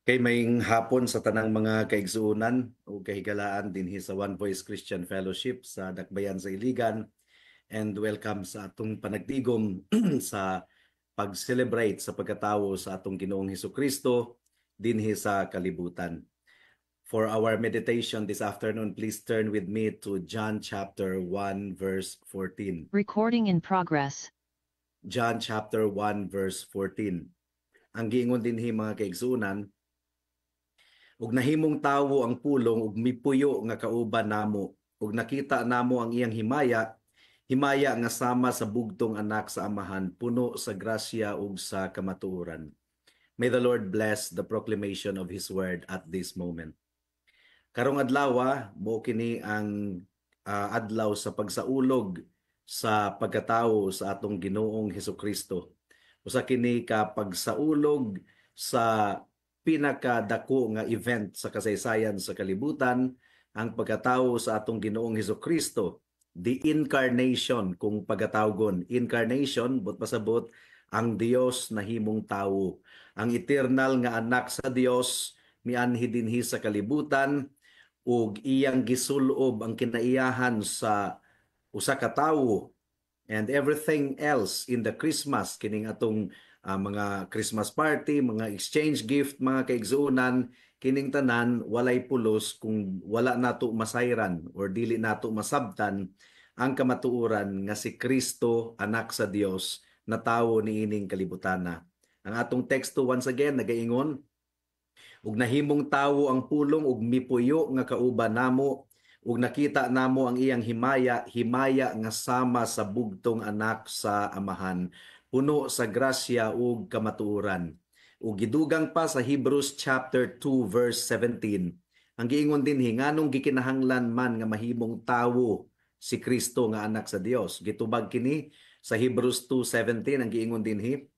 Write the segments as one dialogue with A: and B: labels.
A: Kay maying hapon sa tanang mga kaigsuunan o kahigalaan dinhi sa One Voice Christian Fellowship sa Dakbayan sa Iligan, and welcome sa atong panagtigom sa pag-celebrate sa pagkatawo sa atong Ginoong Hesukristo dinhi sa kalibutan. For our meditation this afternoon, please turn with me to John chapter 1 verse 14.
B: Recording in progress.
A: John chapter 1 verse 14. Ang giingon dinhi mga kaigsuunan, ug nahimong tawo ang pulong ug mipuyo nga kauban namo, ug nakita namo ang iyang himaya, himaya nga sama sa bugtong anak sa amahan, puno sa grasya ug sa kamatuoran. May the Lord bless the proclamation of His word at this moment. Karong adlaw, mo kini ang adlaw sa pagsaulog sa pagkatawo sa atong Ginoong Hesukristo. Usa kini ka pagsaulog sa pinakadako nga event sa kasaysayan sa kalibutan, ang pagkatawo sa atong Ginoong Hesukristo, the incarnation kung pagkatawgon. Incarnation, but pasabot ang Dios na himong tawo. Ang eternal nga anak sa Dios mianhi dinhi sa kalibutan ug iyang gisulob ang kinaiyahan sa usa ka tawo, and everything else in the Christmas, kining atong mga Christmas party, mga exchange gift, mga kaigsuunan, kining tanan walay pulos kung wala nato masayran or dili nato masabtan ang kamatuoran nga si Kristo, anak sa Dios, na tawo niining kalibutana. Ang atong teksto once again nagaingon, ug nahimong tawo ang pulong ug mipuyo nga kauban namo, ug nakita namo ang iyang himaya, himaya nga sama sa bugtong anak sa amahan, puno sa grasya ug kamatuoran. Ug gidugang pa sa Hebrews chapter 2 verse 17. Ang giingon dinhi, nganong gikinahanglan man nga mahimong tawo si Kristo nga anak sa Dios. Gitubag kini sa Hebrews 2:17, ang giingon dinhi,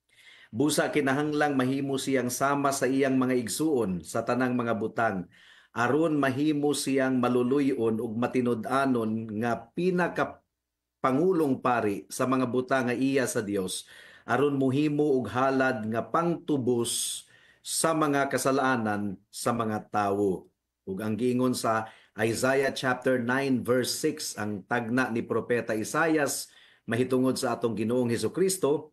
A: busa kinahanglang mahimo siyang sama sa iyang mga igsuon sa tanang mga butang, aron mahimo siyang maluluyon ug matinud-anon nga pinaka pangulong pari sa mga butang nga iya sa Dios, aron mohimo og halad nga pangtubos sa mga kasalanan sa mga tawo. Ug ang giingon sa Isaiah chapter 9 verse 6, ang tagna ni propeta Isaias mahitungod sa atong Ginoong Hesukristo,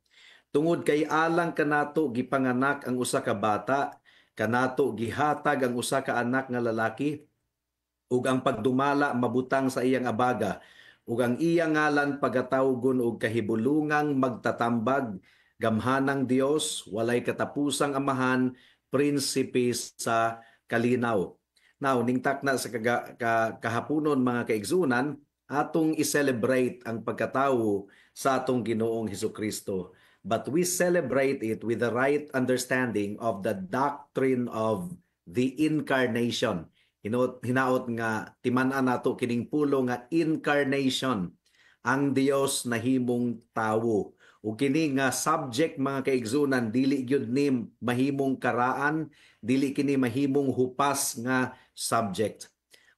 A: tungod kay alang kanato gipanganak ang usa ka bata, kanato gihatag ang usa ka anak nga lalaki, ug ang pagdumala mabutang sa iyang abaga, ug ang iyang ngalan pagatawgon og kahibulungang magtatambag, gamhanang Dios, walay katapusang amahan, prinsipe sa kalinaw. Now, ning takna sa kahaponon mga kaigsunan, atong i-celebrate ang pagkatawo sa atong Ginoong Hesukristo. But we celebrate it with the right understanding of the doctrine of the incarnation. Hinaot nga timan-an nato kining pulo nga incarnation, ang Dios na himong tawo. Ug kini nga subject mga kaigsunan, dili gyud ni mahimong karaan, dili kini mahimong hupas nga subject.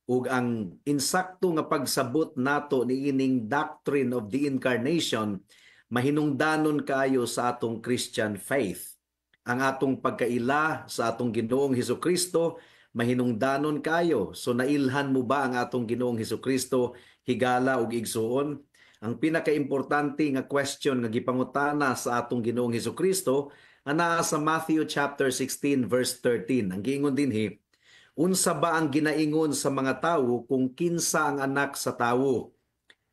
A: Ug ang insakto nga pagsabot nato niining doctrine of the incarnation, mahinungdanon kayo sa atong Christian faith. Ang atong pagkaila sa atong Ginoong Hesukristo, mahinungdanon kayo. So nailhan mo ba ang atong Ginoong Hesukristo higala ug igsuon? Ang pinakaimportante nga question nga gipangutana sa atong Ginoong Hesukristo ana sa Matthew chapter 16 verse 13. Ang giingon dinhi, unsa ba ang ginaingon sa mga tawo kung kinsa ang anak sa tawo?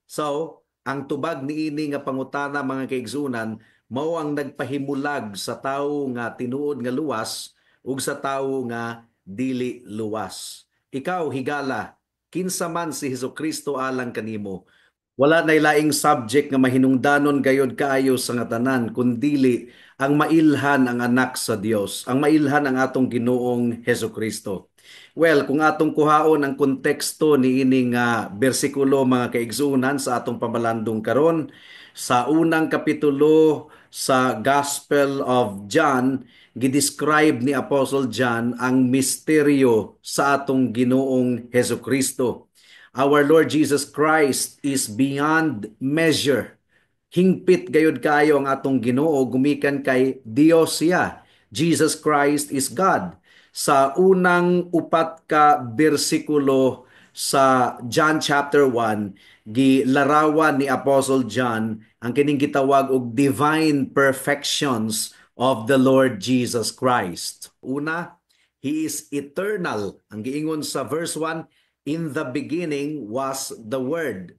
A: So, ang tubag niini nga pangutana mga kaigsunan mao ang nagpahimulag sa tawo nga tinuod nga luwas ug sa tawo nga dili luwas. Ikaw higala, kinsa man si Hesukristo alang kanimo? Wala nay laing subject nga mahinungdanon gayud kaayo sa nga tanan kundili ang mailhan ang anak sa Dios, ang mailhan ang atong Ginoong Hesukristo. Well, kung atong kuhaon ang konteksto ni ining bersikulo mga kaigsunan sa atong pamalandong karon, sa unang kapitulo sa Gospel of John, gidescribe ni Apostle John ang misteryo sa atong Ginoong Hesukristo. Our Lord Jesus Christ is beyond measure. Hingpit gayud kayo ang atong Ginoo, gumikan kay Dios siya. Jesus Christ is God. sa unang upat ka bersikulo sa John chapter 1, gilarawan ni Apostle John ang kining gitawag og divine perfections of the Lord Jesus Christ. Una, He is eternal. Ang giingon sa verse 1, in the beginning was the Word.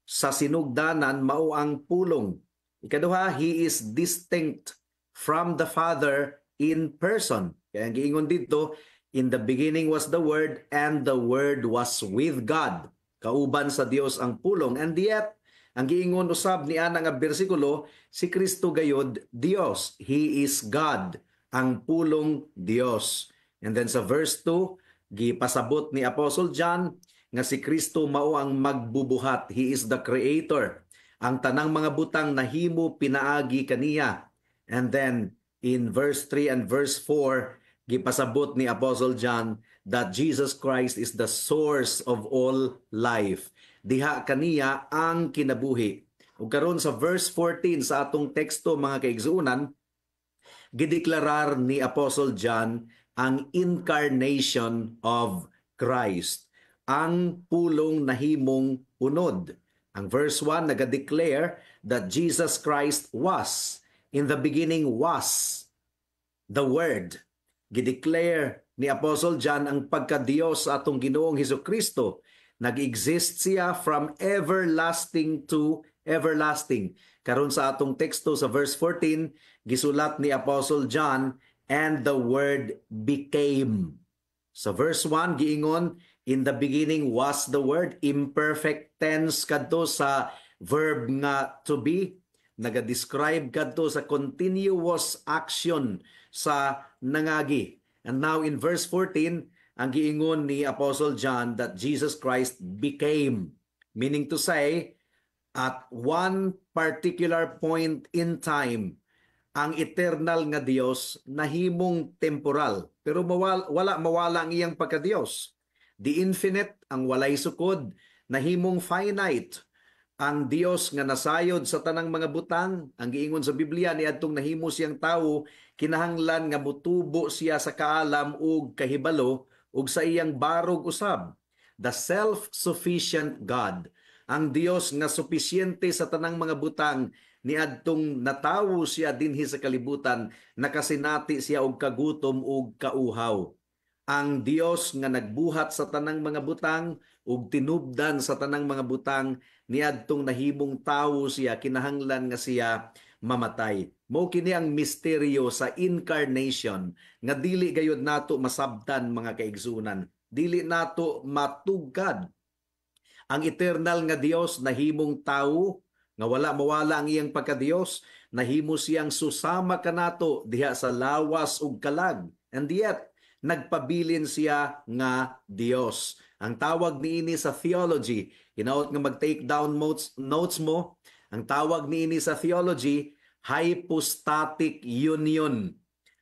A: Sa sinugdanan, mao ang pulong. Ikaduha, He is distinct from the Father in person. Kaya ang giingon dito, in the beginning was the Word, and the Word was with God. Kauban sa Dios ang pulong. And yet, ang giingon usab ni ana nga bersikulo, si Kristo gayod Dios. He is God. Ang pulong Dios. And then sa verse 2, gipasabot ni Apostle John nga si Kristo mao ang magbubuhat. He is the creator. Ang tanang mga butang nahimo pinaagi kaniya. And then in verse 3 and verse 4, gipasabot ni Apostle John that Jesus Christ is the source of all life. Diha kaniya ang kinabuhi. Ug karon sa verse 14 sa atong teksto mga kaigsuonan, gideklarar ni Apostle John ang incarnation of Christ, ang pulong nahimong unod. Ang verse 1 naga-declare that Jesus Christ was, in the beginning was the Word. Gideclare ni Apostle John ang pagka-Diyos sa atong Ginoong Hesukristo. Nag-exist siya from everlasting to everlasting. Karon sa atong teksto sa verse 14, gisulat ni Apostle John, and the Word became. Sa verse 1, giingon, in the beginning was the Word. Imperfect tense kadto sa verb nga to be. Naga-describe kadto sa continuous action sa nangagi. And now in verse 14, ang giingon ni Apostle John that Jesus Christ became. Meaning to say, at one particular point in time, ang eternal nga Dios nahimong temporal, pero wala mawala ang iyang pagka-Dios. The infinite, ang walay sukod, nahimong finite. Ang Dios nga nasayod sa tanang mga butang, ang giingon sa Biblia niadtong nahimo siyang tawo, kinahanglan nga mutubo siya sa kaalam ug kahibalo ug sa iyang barog usab. The self-sufficient God, ang Dios nga supisyente sa tanang mga butang, niadtong natawo siya dinhi sa kalibutan, nakasinati siya og kagutom ug kauhaw. Ang Dios nga nagbuhat sa tanang mga butang ug tinubdan sa tanang mga butang, niadtong nahimong tawo siya, kinahanglan nga siya mamatay. Mao kini ang misteryo sa incarnation nga dili gayud nato masabtan mga kaigsunan. Dili nato matugkad. Ang eternal nga Dios nahimong tawo, nga wala mawala ang iyang pagka-Dios, nahimo siyang susama kanato diha sa lawas ug kalag. And yet, nagpabilin siya nga Dios. Ang tawag niini sa theology, hinaot nga mag-take down notes mo, ang tawag niini sa theology, hypostatic union.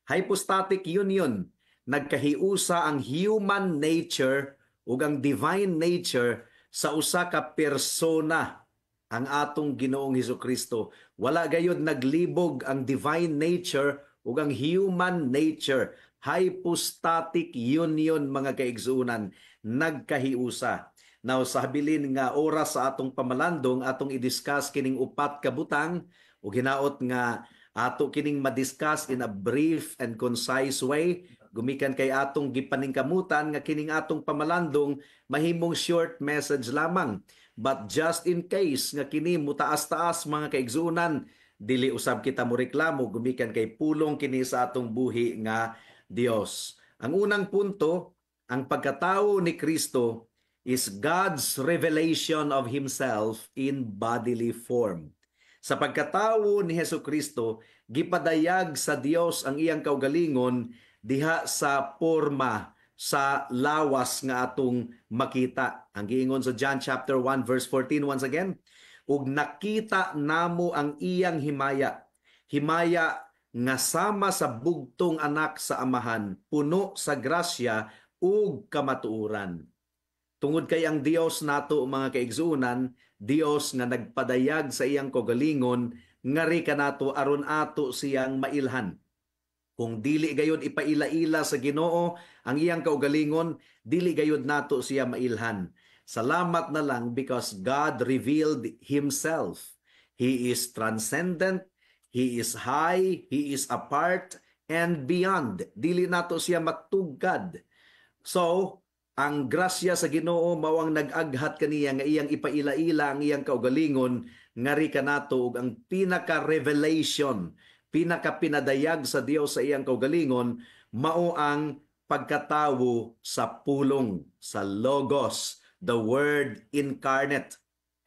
A: Hypostatic union, nagkahiusa ang human nature ug ang divine nature sa usa ka persona, ang atong Ginoong Hesukristo. Wala gayud naglibog ang divine nature ug ang human nature. Hypostatic union mga kaigsuonan, nagkahiusa. Now sa habilin nga oras sa atong pamalandong, atong i-discuss kining upat ka butang ug hinaot nga ato kining ma-discuss in a brief and concise way. Gumikan kay atong gipaningkamutan nga kining atong pamalandong mahimong short message lamang. But just in case nga kini mutaas-taas mga kaigsuonan, dili usab kita mo reklamo, gumikan kay pulong kini sa atong buhi nga Dios. Ang unang punto, ang pagkatawo ni Kristo is God's revelation of Himself in bodily form. Sa pagkatawo ni Hesukristo, gipadayag sa Dios ang iyang kaugalingon diha sa porma, sa lawas nga atong makita. Ang giingon sa John chapter 1 verse 14 once again, ug nakita namo ang iyang himaya. Himaya nga sama sa bugtong anak sa amahan, puno sa grasya ug kamatuoran. Tungod kay ang Dios nato mga kaigsuonan, Dios nga nagpadayag sa iyang kaugalingon, ngari kanato aron ato siyang mailhan. Kung dili gayud ipaila-ila sa Ginoo ang iyang kaugalingon, dili gayud nato siya mailhan. Salamat na lang because God revealed Himself. He is transcendent, He is high, He is apart, and beyond. Dili nato siya matugkad. So, ang grasya sa Ginoo mao ang nag-aghat kaniya nga iyang ipaila-ila ang iyang kaugalingon ngari kanato ug ang pinaka-revelation, pinaka-pinadayag sa Dios sa iyang kaugalingon mao ang pagkatawo sa pulong, sa Logos, the Word incarnate.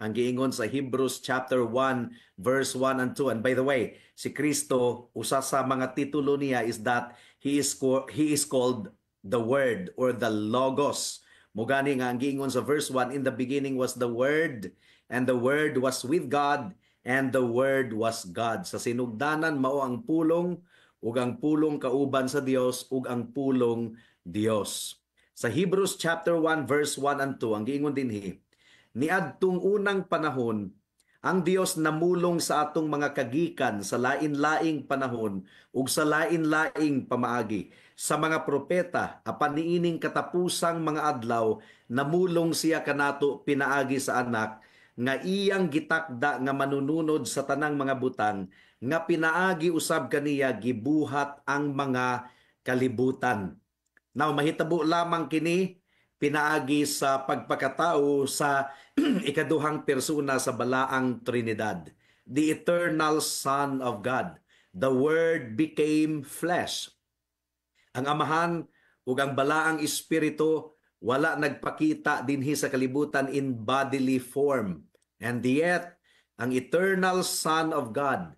A: Ang giingon sa Hebrews chapter 1 verse 1 and 2. And by the way, si Kristo, usa sa mga titulo niya is that he is called the Word or the Logos. Mugani nga ang giingon sa verse 1, in the beginning was the Word, and the Word was with God, and the Word was God. Sa sinugdanan mao ang pulong, ug ang pulong kauban sa Dios, ug ang pulong Dios. Sa Hebrews chapter 1 verse 1 and 2, ang giingon dinhi, niadtong unang panahon, ang Dios namulong sa atong mga kagikan sa lain-laing panahon ug sa lain-laing pamaagi. Sa mga propeta, apan niining katapusang mga adlaw, namulong siya kanato pinaagi sa anak, nga iyang gitakda nga manununod sa tanang mga butang, nga pinaagi usab kaniya gibuhat ang mga kalibutan. Now, mahitabo lamang kini pinaagi sa pagpakatao sa ikaduhang persona sa balaang Trinidad. The eternal Son of God. The Word became flesh. Ang Amahan ug ang balaang Espiritu wala nagpakita dinhi sa kalibutan in bodily form. And yet, ang eternal Son of God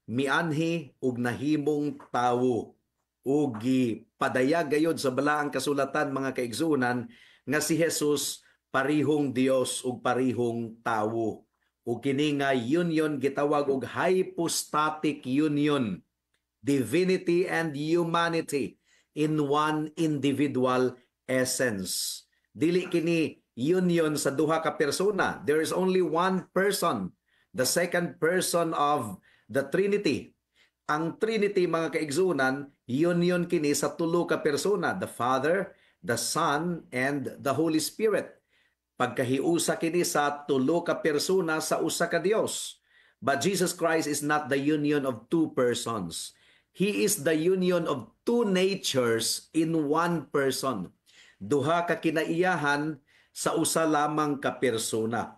A: mianhi ug nahimong tawo ug gipadayag gayud sa balaang kasulatan mga kaigsuonan nga si Jesus parihong Dios ug parihong tawo. Ug kini nga union gitawag og hypostatic union, divinity and humanity in one individual essence. Dili kini union sa duha ka persona. There is only one person, the second person of the Trinity. Ang Trinity, mga kaigsunan, union kini sa tulo ka persona, the Father, the Son, and the Holy Spirit. Pagkahiusa kini sa tulo ka persona sa usa ka Dios. But Jesus Christ is not the union of two persons. He is the union of two natures in one person. Duha ka kinaiyahan sa usa lamang ka persona.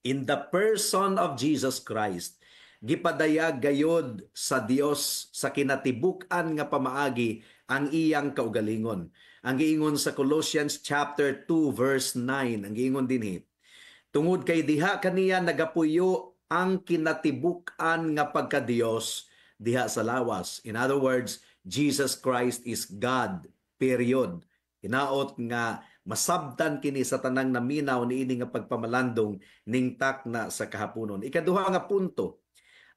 A: In the person of Jesus Christ, gipadayag gayod sa Dios sa kinatibuk-an nga pamaagi ang iyang kaugalingon. Ang giingon sa Colossians chapter 2 verse 9, ang giingon dinhi, tungod kay diha kaniya nagapuyo ang kinatibuk-an nga pagka-Dios diha sa lawas. In other words, Jesus Christ is God, period. Hinaot nga masabtan kini sa tanang naminaw niini nga pagpamalandong ningtak na sa kahaponon. Ikaduha nga punto,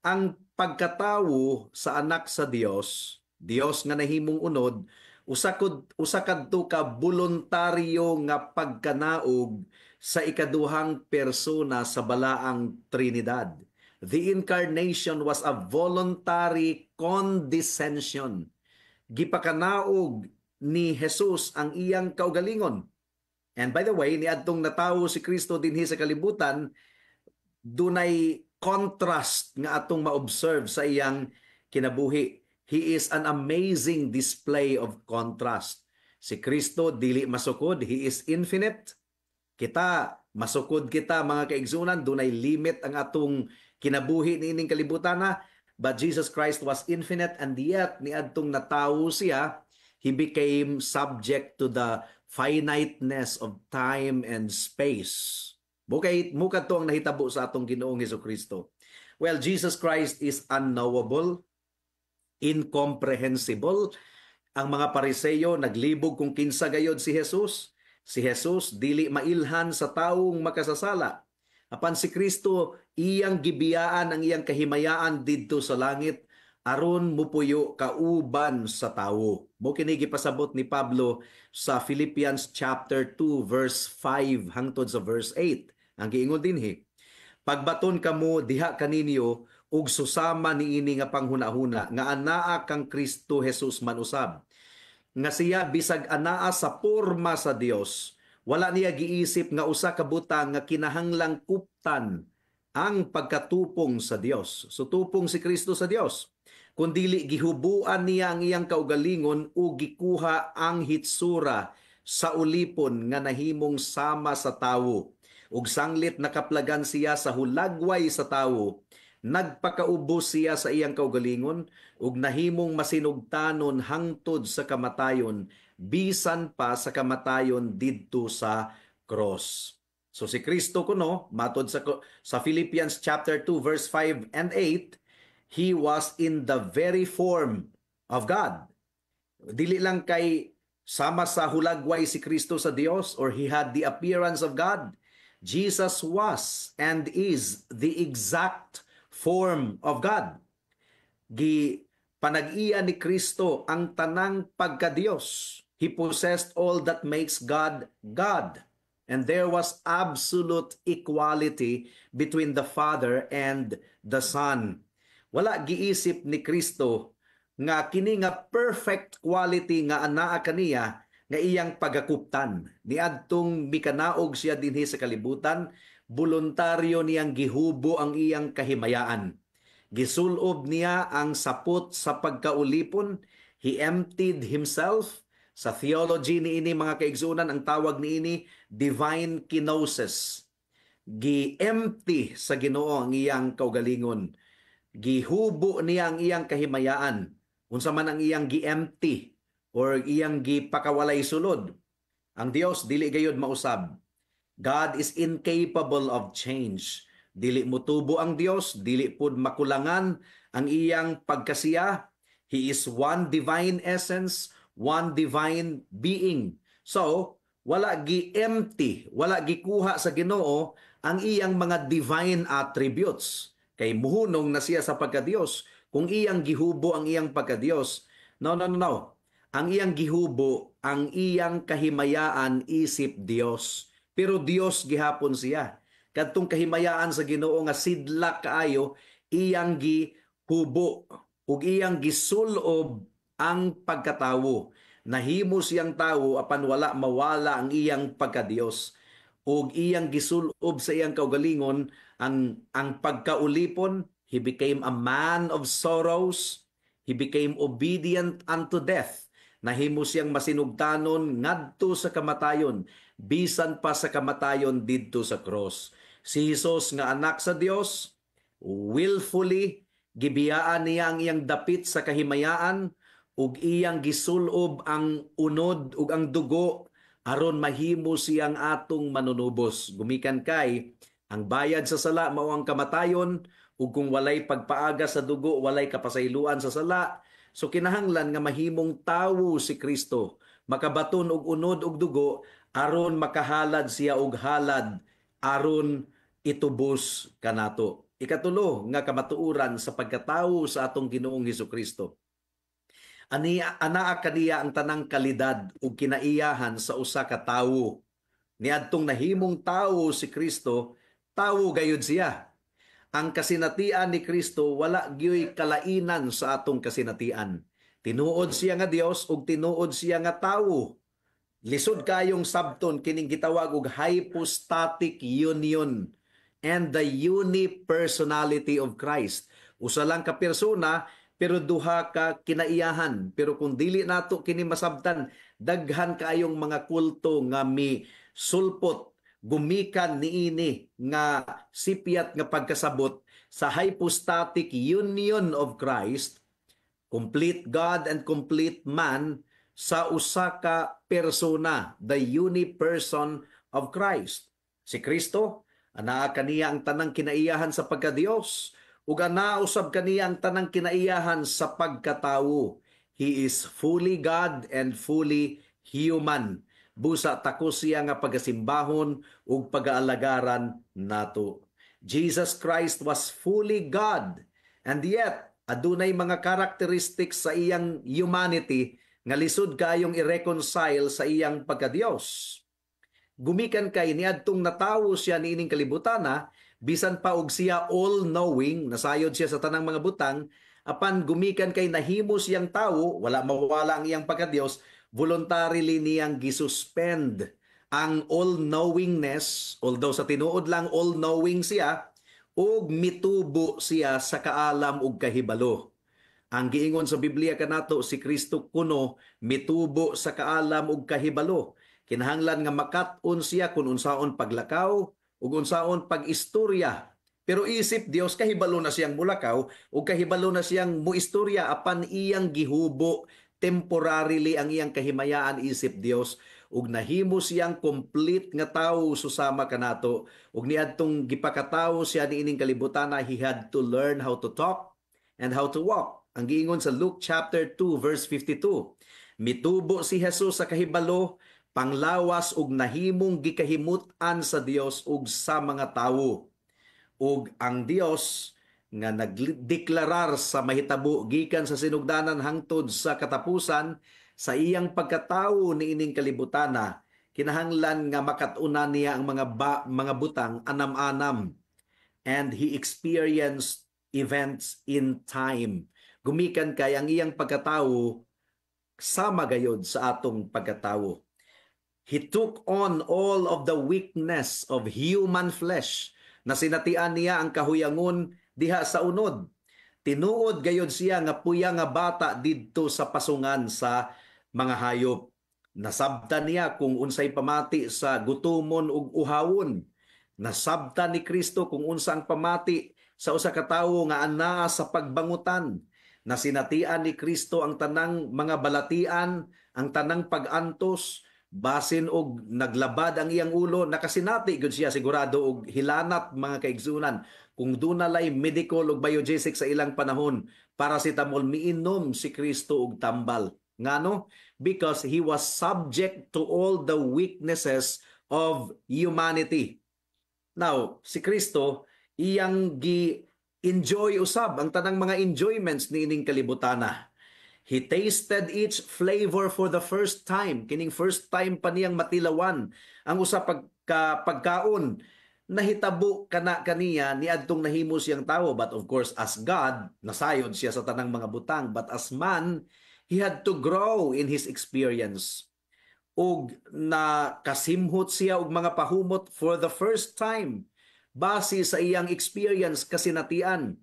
A: ang pagkatawo sa anak sa Dios, Dios nga nahimong unod, usa kadto ka voluntaryo nga pagkanaog sa ikaduhang persona sa balaang Trinidad. The incarnation was a voluntary condescension. Gipakanaog ni Jesus ang iyang kaugalingon. And by the way, niadtong natawo si Kristo dinhi sa kalibutan, dunay contrast nga atong ma-observe sa iyang kinabuhi. He is an amazing display of contrast. Si Kristo dili masukod, He is infinite. Kita, masukod kita mga kaigsunan, dunay limit ang atong kinabuhi niining kalibutan na, but Jesus Christ was infinite and yet niadtong natawo siya, He became subject to the finiteness of time and space. Mukad to ang nahitabo sa atong Ginoong Hesukristo. Well, Jesus Christ is unknowable, incomprehensible. Ang mga Pariseyo naglibog kung kinsa gayod si Jesus. Si Jesus dili mailhan sa taong makasasala. Apan si Kristo iyang gibiyaan ang iyang kahimayaan didto sa langit aron mupuyo kauban sa tawo. Mo kini gipasabot ni Pablo sa Philippians chapter 2 verse 5 hangtod sa verse 8. Ang giingon dinhi, pagbaton kamo diha kaninyo ug susama niini nga panghunahuna nga anaa kang Kristo Jesus man usab. Nga siya bisag anaa sa porma sa Dios, wala niya giisip nga usa ka butang nga kinahanglang kuptan ang pagkatupong sa Dios. So tupong si Kristo sa Dios. Kundili gihubuan niya ang iyang kaugalingon o gikuha ang hitsura sa ulipon nga nahimong sama sa tawo. Ug sanglit nakaplagan siya sa hulagway sa tawo, nagpakaubos siya sa iyang kaugalingon ug nahimong masinugtanon hangtod sa kamatayon, bisan pa sa kamatayon didto sa cross. So si Kristo kuno matod sa Philippians chapter 2 verse 5 and 8, he was in the very form of God. Dili lang kay sama sa hulagway si Kristo sa Dios or he had the appearance of God. Jesus was and is the exact form of God. Panag-iya ni Kristo ang tanang pagka-Dios. He possessed all that makes God God. And there was absolute equality between the Father and the Son. Wala giisip ni Kristo nga kini nga perfect quality nga anaa kaniya nga iyang pagakuptan. Niadtong mikanaog siya dinhi sa kalibutan, voluntaryo niyang gihubo ang iyang kahimayaan. Gisulob niya ang sapot sa pagkaulipon. He emptied himself. Sa theology niini mga kaigsunan, ang tawag niini divine kenosis. Gi-empty sa Ginoo ang iyang kaugalingon. Gihubo niya ang iyang kahimayaan. Unsa man ang iyang gi-empty or iyang gipakawalay sulod. Ang Dios dili gayud mausab. God is incapable of change. Dili mutubo ang Dios, dili pud makulangan ang iyang pagkasiya. He is one divine essence, one divine being. So, wala gi-empty, wala gikuha sa Ginoo ang iyang mga divine attributes. Kay muhunong na siya sa pagka-Dios. Kung iyang gihubo ang iyang pagka-Dios, no. Ang iyang gihubo, ang iyang kahimayaan isip Dios. Pero Dios gihapon siya. Kadtong kahimayaan sa Ginoo nga sidlak kaayo, iyang gihubo ug iyang gisulob ang pagkatawo. Nahimo siyang tawo apan wala mawala ang iyang pagka-Dios. Ug iyang gisulob sa iyang kaugalingon ang pagkaulipon. He became a man of sorrows. He became obedient unto death. Nahimo siyang masinugtanon ngadto sa kamatayon, bisan pa sa kamatayon didto sa cross. Si Jesus nga anak sa Dios, willfully gibiyaan niya ang iyang dapit sa kahimayaan ug iyang gisulob ang unod ug ang dugo aron mahimo siyang atong manunubos. Gumikan kay ang bayad sa sala mao ang kamatayon, ug kung walay pagpaaga sa dugo, walay kapasayloan sa sala. So kinahanglan nga mahimong tawo si Kristo, makabaton og unod og dugo aron makahalad siya og halad aron itubos kanato. Ikatulo nga kamatuoran sa pagkatawo sa atong Ginoong Hesukristo. Anaa kaniya ang tanang kalidad ug kinaiyahan sa usa ka tawo. Niadtong nahimong tawo si Kristo, tawo gayud siya. Ang kasinatian ni Kristo wala gyoy kalainan sa atong kasinatian. Tinuod siya nga Dios ug tinuod siya nga tawo. Lisod kayong sabton kining gitawag og hypostatic union and the unipersonality of Christ. Usa lang ka persona pero duha ka kinaiyahan. Pero kung dili nato kini masabtan, daghan kayong mga kulto nga sulpot gumikan niini nga sipyat nga pagkasabot sa hypostatic union of Christ, complete God and complete man sa usa ka persona, the uniperson of Christ. Si Kristo, anaa kaniya ang tanang kinaiyahan sa pagka-Dios, ug anaa usab kaniya ang tanang kinaiyahan sa pagkatawo. He is fully God and fully human. Busa takos siya nga pagasimbahon ug pagaalagaran nato. Jesus Christ was fully God, and yet adunay mga characteristics sa iyang humanity nga lisod kayong i-reconcile sa iyang pagka-Dios. Gumikan kay niadtong natawo siya niining kalibutana, bisan pa og siya all-knowing, nasayod siya sa tanang mga butang, apan gumikan kay nahimo siyang tawo, wala mawala ang iyang pagkadiyos, voluntarily niyang gisuspend ang all-knowingness, although sa tinuod lang all-knowing siya, ug mitubo siya sa kaalam ug kahibalo. Ang giingon sa Biblia kanato si Kristo kuno mitubo sa kaalam ug kahibalo. Kinahanglan nga makat-on siya kung unsaon paglakaw ug unsaon pag-istorya. Pero isip Dios kahibalo na siyang mulakaw ug kahibalo na siyang muistorya apan iyang gihubo temporarily ang iyang kahimayaan isip Dios ug nahimo siyang complete nga tawo susama kanato ug niadtong gipakatawo siya niining kalibutan he had to learn how to talk and how to walk. Ang giingon sa Luke chapter 2 verse 52, mitubo si Jesus sa kahibalo, panglawas ug nahimong gikahimut-an sa Dios ug sa mga tawo. Ug ang Dios nga nagdeklarar sa mahitabo gikan sa sinugdanan hangtod sa katapusan sa iyang pagkatawo niining kalibutana, kinahanglan nga makat-una niya ang mga butang anam-anam, and he experienced events in time. Gumikan kay ang iyang pagkatawo sama gayod sa atong pagkatawo. He took on all of the weakness of human flesh na sinatian niya ang kahuyangon diha sa unod. Tinuod gayod siya nga puya nga bata didto sa pasungan sa mga hayop. Nasabtan niya kung unsay pamati sa gutumon ug uhawon. Nasabtan ni Kristo kung unsa ang pamati sa usa ka tawo nga anaa sa pagbangutan. Nasinatian ni Kristo ang tanang mga balatian, ang tanang pag-antos, basin og naglabad ang iyang ulo, nakasinati gud siya sigurado og hilanat mga kaigsunan. Kung dunalay medical ug biogesic sa ilang panahon, paracetamol miinom si Kristo og tambal. Ngano? Because he was subject to all the weaknesses of humanity. Now, si Kristo iyang enjoy usab ang tanang mga enjoyments niining kalibutana. He tasted each flavor for the first time. Kining first time pa niyang matilawan ang usa pagkaon. Nahitabo kana kaniya niadtong nahimo siyang tawo, but of course as God nasayod siya sa tanang mga butang, but as man he had to grow in his experience. Ug nakasimhot siya og mga pahumot for the first time. Base sa iyang experience kasinatian,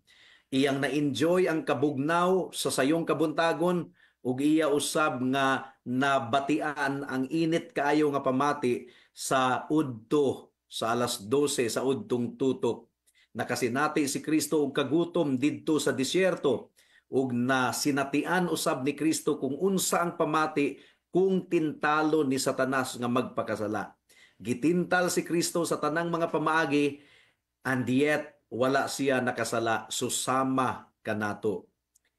A: iyang na-enjoy ang kabugnaw sa sayong kabuntagon ug iya usab nga nabatian ang init kaayo nga pamati sa udto sa alas 12 sa udtong tutok. Nakasinati si Kristo og kagutom didto sa disyerto ug nasinatian usab ni Kristo kung unsa ang pamati kung tintalo ni Satanas nga magpakasala. Gitintal si Kristo sa tanang mga pamaagi, and yet, wala siya nakasala, susama kanato.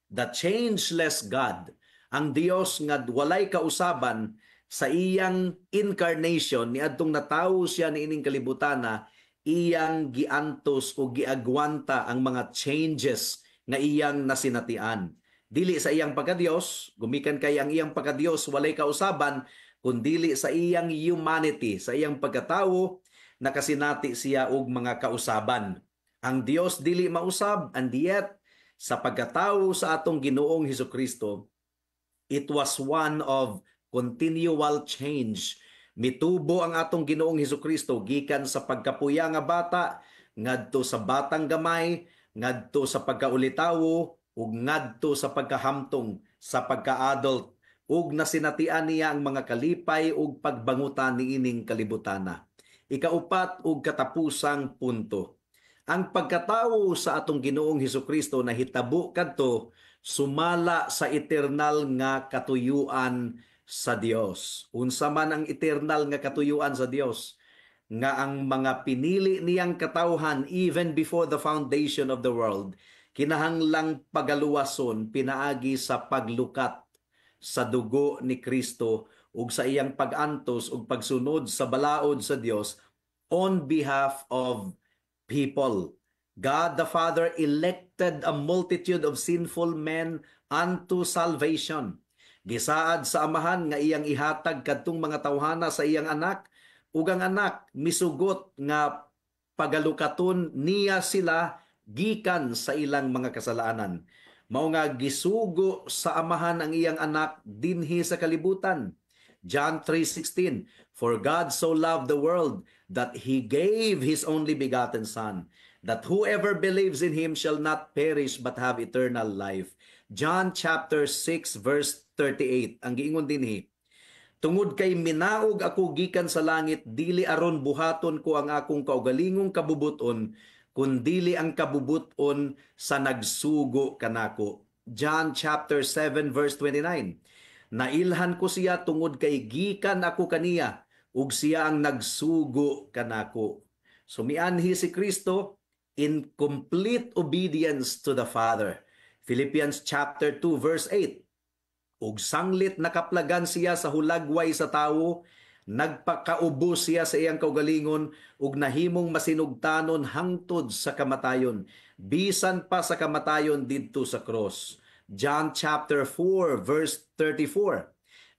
A: The changeless God, ang Dios nga walay kausaban sa iyang incarnation, niadtong natawo siya niining kalibutana, iyang giantos o giagwanta ang mga changes nga iyang nasinatian. Dili sa iyang pagkadiyos, gumikan kay ang iyang pagkadiyos walay kausaban, kundili sa iyang humanity, sa iyang pagkatawo, nakasinati siya og mga kausaban. Ang Dios dili mausab, and yet sa pagkatawo sa atong Ginoong Hesukristo, it was one of continual change. Mitubo ang atong Ginoong Hesukristo gikan sa pagkapuya nga bata ngadto sa batang gamay, ngadto sa pagkaulitawo ug ngadto sa pagkahamtong sa pagka-adult, ug nasinatian niya ang mga kalipay ug pagbangutan niining kalibutana. Ikaupat ug katapusang punto. Ang pagkatawo sa atong Ginoong Hesukristo nahitabo kadto sumala sa eternal nga katuyuan sa Dios. Unsa man ang eternal nga katuyuan sa Dios? Nga ang mga pinili niyang katawhan even before the foundation of the world, kinahanglang pagaluwason pinaagi sa paglukat sa dugo ni Kristo ug sa iyang pag-antos ug pagsunod sa balaod sa Dios on behalf of people. God the Father elected a multitude of sinful men unto salvation. Gisaad sa Amahan nga iyang ihatag kadtong mga tawhana sa iyang anak, ug ang anak misugot nga pagalukaton niya sila gikan sa ilang mga kasalanan. Mao nga gisugo sa amahan ang iyang anak dinhi sa kalibutan. John 3:16, For God so loved the world that He gave His only begotten Son, that whoever believes in Him shall not perish but have eternal life. John chapter 6 verse 38. Ang giingon dinhi, tungod kay minaog ako gikan sa langit, dili aron buhaton ko ang akong kaugalingong kabubuton, kundili ang kabubuton sa nagsugo kanako. John chapter 7 verse 29. Nailhan ko siya tungod kay gikan ako kaniya, ug siya ang nagsugo kanako. Sumianhi si Kristo in complete obedience to the Father. Philippians chapter 2 verse 8. Ug sanglit nakaplagan siya sa hulagway sa tawo, nagpakaubo siya sa iyang kaugalingon, ug nahimong masinugtanon hangtod sa kamatayon, bisan pa sa kamatayon didto sa cross. John chapter 4 verse 34.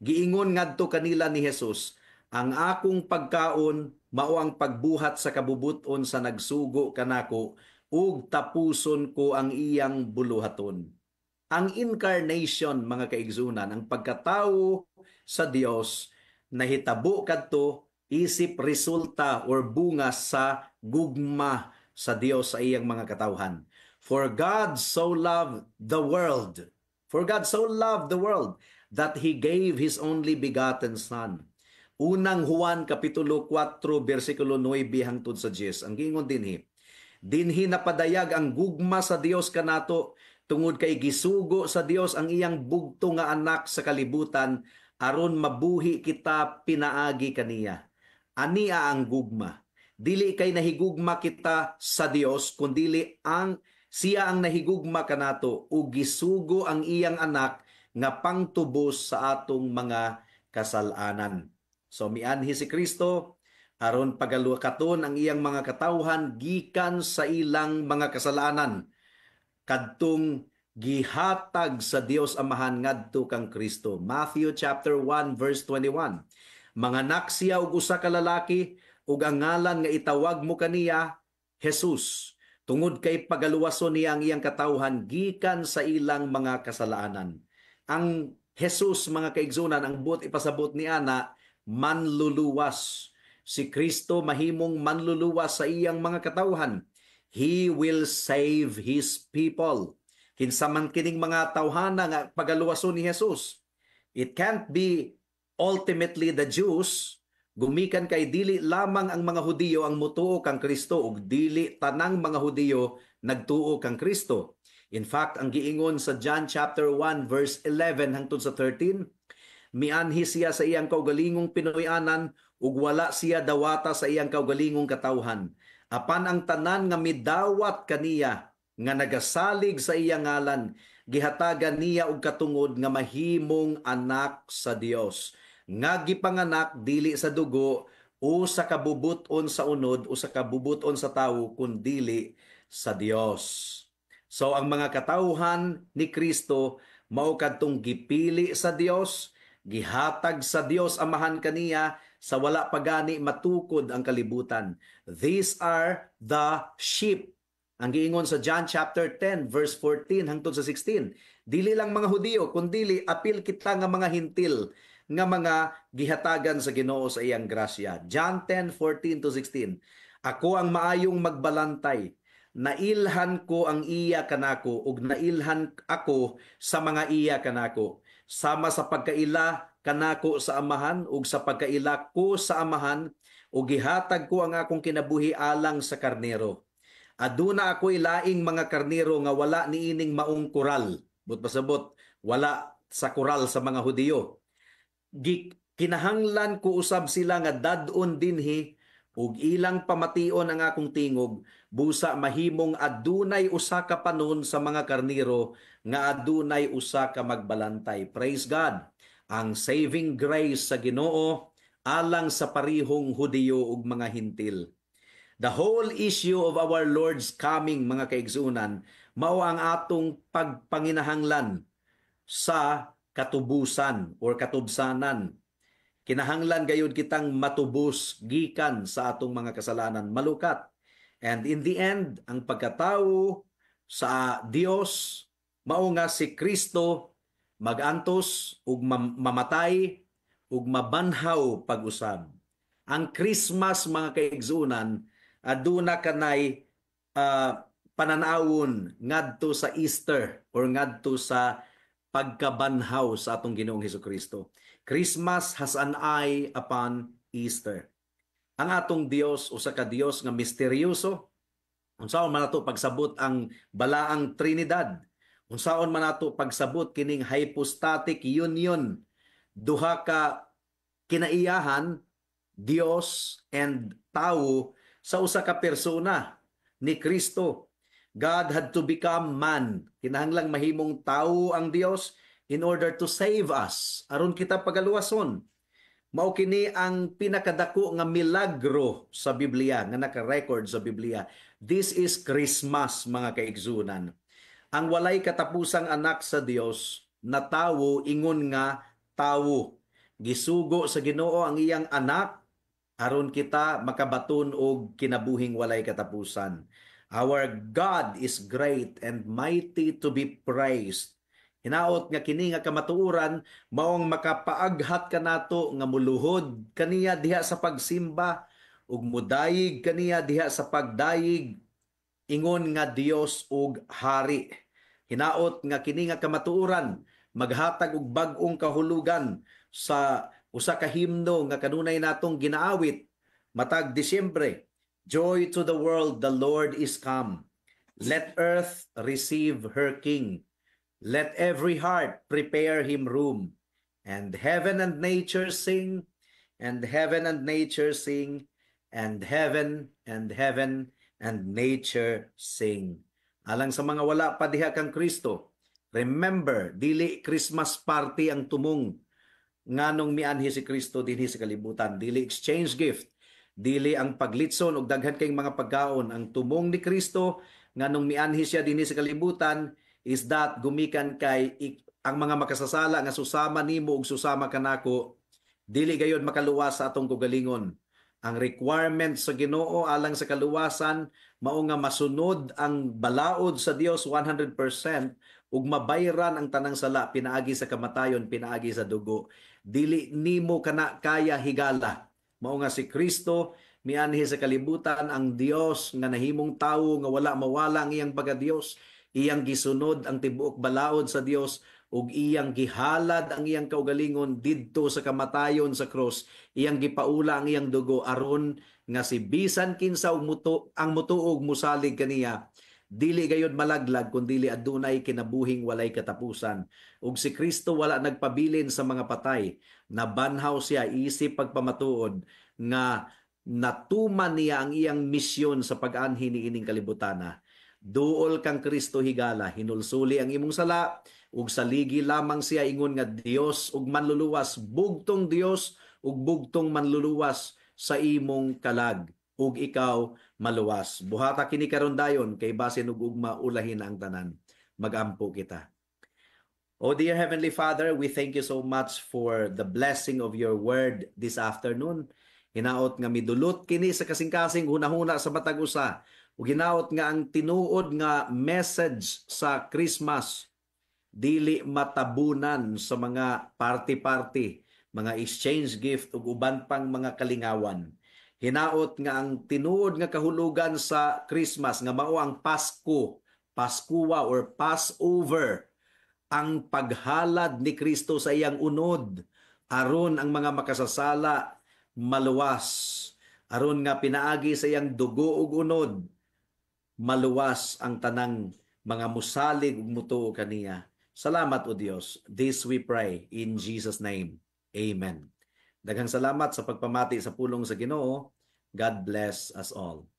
A: Giingon ngadto kanila ni Jesus, ang akong pagkaon mao ang pagbuhat sa kabubuton sa nagsugo kanako, ug tapuson ko ang iyang buluhaton. Ang incarnation, mga kaigsunan, ang pagkatao sa Dios, nahitabo kadto isip resulta or bunga sa gugma sa Dios sa iyang mga katawhan. For God so loved the world. For God so loved the world that He gave His only begotten Son. Unang Juan kapitulo 4 bersikulo 9 hangtod sa 10. Ang gingon dinhi napadayag ang gugma sa Dios kanato, tungod kay gisugo sa Dios ang iyang bugto nga anak sa kalibutan, aron mabuhi kita pinaagi kaniya. Ania ang gugma. Dili kay nahigugma kita sa Dios, kundili siya ang nahigugma kanato, ug gisugo ang iyang anak nga pangtubos sa atong mga kasalanan. So mianhi si Kristo aron pagalukaton ang iyang mga katawhan gikan sa ilang mga kasalanan, kadtong gihatag sa Dios Amahan ngadto kang Kristo. Matthew chapter 1 verse 21. Manganak siya og usa ka lalaki, ug ang ngalan nga itawag mo kaniya Jesus, tungod kay pagaluwason niya ang iyang katawhan gikan sa ilang mga kasalanan. Ang Jesus, mga kaigsunan, ang buot ipasabot ni ana, manluluwas. Si Kristo mahimong manluluwas sa iyang mga katawhan. He will save His people. Kinsa man kining mga tawhana nga pagaluwason ni Jesus. It can't be ultimately the Jews. Gumikan kay dili lamang ang mga Hudiyo ang mutuo kang Kristo, ug dili tanang mga Hudiyo nagtuo kang Kristo. In fact, ang giingon sa John chapter 1 verse 11 hangtod sa 13, mianhi siya sa iyang kaugalingong Pinoy-anan, ug wala siya dawata sa iyang kaugalingong katawhan. Apan ang tanan nga midawat kaniya nga nagasalig sa iyang ngalan, gihatagan niya og katungod nga mahimong anak sa Dios, nga gipanganak dili sa dugo o sa kabubuton sa unod o sa kabubuton sa tawo, kundili sa Dios. So ang mga katawhan ni Kristo mao kadtong gipili sa Dios, gihatag sa Dios Amahan kaniya sa wala pagani matukod ang kalibutan. These are the sheep. Ang giingon sa John chapter 10 verse 14 hangtod sa 16, dili lang mga Hudiyo kundili apil kita nga mga hintil nga mga gihatagan sa Ginoo sa iyang grasya. John 10:14 to 16. Ako ang maayong magbalantay, nailhan ko ang iya kanako, ug nailhan ako sa mga iya kanako, sama sa pagkaila kanako sa Amahan ug sa pagkaila ko sa Amahan, ug gihatag ko ang akong kinabuhi alang sa karnero. Aduna ako'y laing mga karnero nga wala niining maong koral. But pasabot, wala sa koral sa mga Hudiyo. Kinahanglan ko usab sila nga dadon dinhi, ug ilang pamation ang akong tingog, busa mahimong adunay usa ka panon sa mga karnero nga adunay usa ka magbalantay. Praise God. Ang saving grace sa Ginoo alang sa parihong Hudiyo ug mga hintil. The whole issue of our Lord's coming, mga kaigsunan, mao ang atong pagpanginahanglan sa katubusan or katubsanan. Kinahanglan gayud kitang matubos gikan sa atong mga kasalanan. Malukat, And in the end, ang pagkatao sa Dios mao nga si Kristo magantos ug mamatay ug mabanhaw pag-usab. Ang Christmas mga kaigsunan aduna kanay pananawon ngadto sa Easter or ngadto sa pagkabanhaw sa atong Ginoong Hesukristo. Christmas has an eye upon Easter. Ang atong Dios usa ka Dios nga misteryoso. Unsaon man nato pagsabot ang balaang Trinidad? Unsaon man nato pagsabot kining hypostatic union? Duha ka kinaiyahan, Dios and tao sa usa ka persona ni Kristo. God had to become man. Kinahanglang mahimong tao ang Dios in order to save us. Aron kita pagaluwason. Mao kini ang pinakadako nga milagro sa Biblia nga naka-record sa Biblia. This is Christmas mga kaigsunan. Ang walay katapusang anak sa Dios na tawo ingon nga tawo. Gisugo sa Ginoo ang iyang anak aron kita makabaton og kinabuhing walay katapusan. Our God is great and mighty to be praised. Hinaot nga kini nga kamatuoran maong makapaaghat kanato nga muluhod kaniya diha sa pagsimba ug mudayig kaniya diha sa pagdayig ingon nga Dios ug hari. Hinaot nga kini nga kamatuoran maghatag og bag-ong kahulugan sa usa ka himno nga kanunay natong ginaawit matag Disyembre. Joy to the world, the Lord is come. Let earth receive her King. Let every heart prepare him room. And heaven and nature sing, and heaven and nature sing, and heaven and heaven and nature sing. Alang sa mga wala pa diha kang Kristo, remember, dili Christmas party ang tumong nganong mianhi si Kristo dinhi sa kalibutan. Dili exchange gift. Dili ang paglitson og daghan kay mga pagkaon. Ang tumong ni Kristo nganong mianhi siya dinhi sa kalibutan is that gumikan kay ang mga makasasala nga susama nimo ug susama kanako dili gayud makaluwas sa atong kaugalingon. Ang requirement sa Ginoo alang sa kaluwasan mao nga masunod ang balaod sa Dios 100% ug mabayran ang tanang sala pinaagi sa kamatayon, pinaagi sa dugo. Dili nimo kana kaya higala. Mao nga si Kristo mianhi sa kalibutan ang Dios nga nahimong tawo nga wala mawala ang iyang pagka-Dios. Iyang gisunod ang tibuok balaod sa Dios ug iyang gihalad ang iyang kaugalingon didto sa kamatayon sa cross. Iyang gipaula ang iyang dugo aron nga si bisan kinsa ang mutuog musalig kaniya dili gayud malaglag kundi adunay kinabuhing walay katapusan. Ug si Kristo wala nagpabilin sa mga patay. Nabanhaw siya isip pagpamatuod nga natuman niya ang iyang misyon sa pag-anhi ni ining kalibutana. Duol kang Kristo higala, hinulsuli ang imong sala, ug saligi lamang siya ingon nga Dios ug manluluwas, bugtong Dios ug bugtong manluluwas sa imong kalag. Ug ikaw maluwas. Buhata kini karon dayon kay basin ug ugma ulahin ang tanan. Magampo kita. Oh dear Heavenly Father, we thank you so much for the blessing of your word this afternoon. Hinaot nga midulot kini sa kasing-kasing hunahuna sa matag usa. Ug hinaot nga ang tinuod nga message sa Christmas dili matabunan sa mga party-party, mga exchange gift ug uban pang mga kalingawan. Hinaot nga ang tinuod nga kahulugan sa Christmas nga mao ang Pasko, Paskuwa or Passover, ang paghalad ni Kristo sa iyang unod aron ang mga makasasala maluwas, aron nga pinaagi sa iyang dugo ug unod maluwas ang tanang mga musalig ug mutuo kaniya. Salamat o Dios. This we pray in Jesus name. Amen. Daghang salamat sa pagpamati sa pulong sa Ginoo. God bless us all.